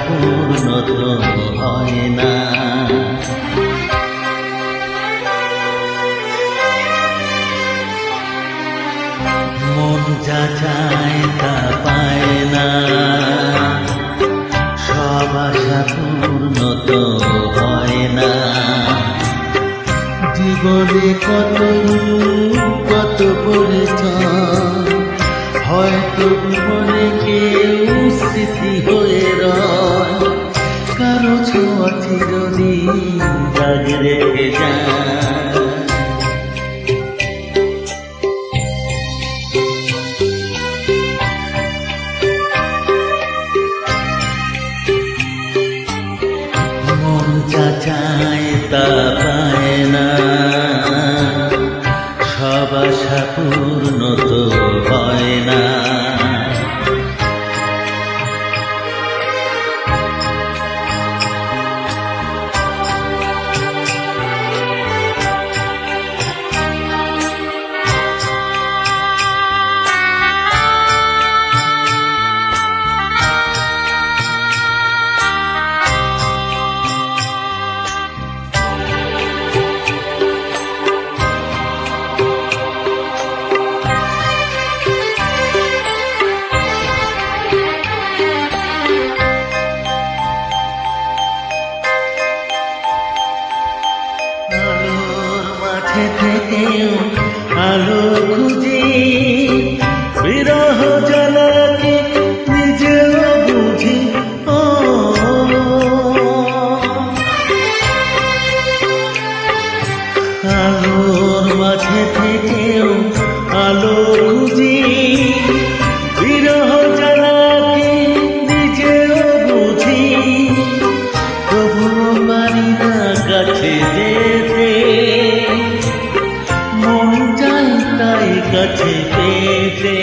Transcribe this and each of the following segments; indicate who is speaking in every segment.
Speaker 1: পূর্ণ তো হয় না। মন যা চায় তা পায় না, সব আশা পূর্ণ তো হয় না। জীবনে কত কত পরিচয়, হয়তো মনে কেউ স্মৃতি হয়ে রয়, কারো ছোঁয়া চিরদিন দাগ রেখে যায়। মন যা চায় তা পায় না, সব আশা পূর্ণ তো হয় না। থেকেও আলো খুঁজি, বিরহ জ্বালাকে নিজেও বুঝি। আলোর মাঝে থেকেও আলো খুঁজি, বিরহ জ্বালাকে নিজেও বুঝি। তবুও পারি না কাছে যেতে, মন চাই তাই কাছে পেতে।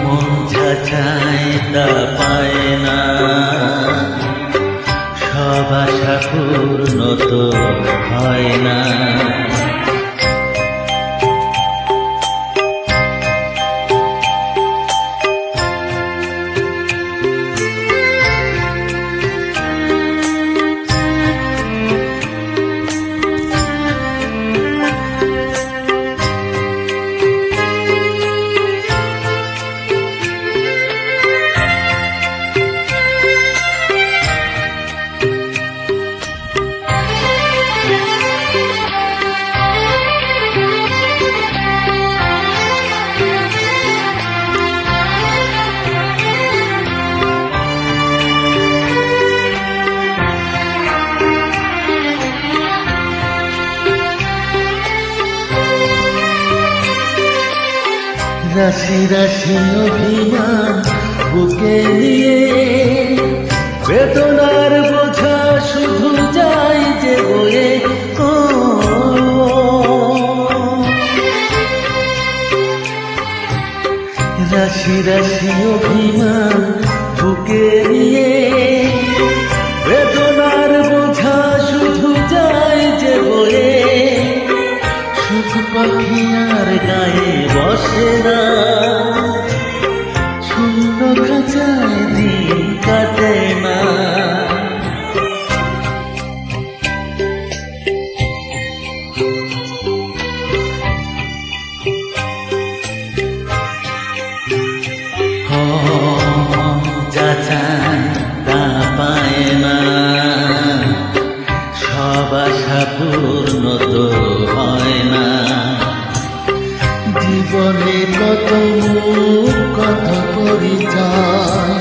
Speaker 1: মন যা চায় তা পায় না, সব আশা পূর্ণ তো হয় না। রাশি রাশি অভিমান বুকে নিয়ে, বেদনার বোঝা শুধু যায় যে বয়ে। রাশি রাশি অভিমান বুকে নিয়ে, বেদনার বোঝা শুধু যায় যে বয়ে। সুখ পাখি আর গায়ে বসে না, শূন্য খাঁচায় দিন কাটে না। যা চায় তা পায় না, সব আশা পূর্ণ তো হয় না। জীবনে কত মুখ কত পরিচয়,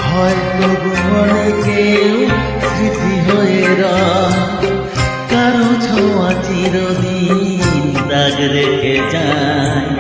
Speaker 1: হয়তো মনে কেউ স্মৃতি হয়ে রয়, কারো ছোঁয়া চিরদিন দাগ রেখে যায়।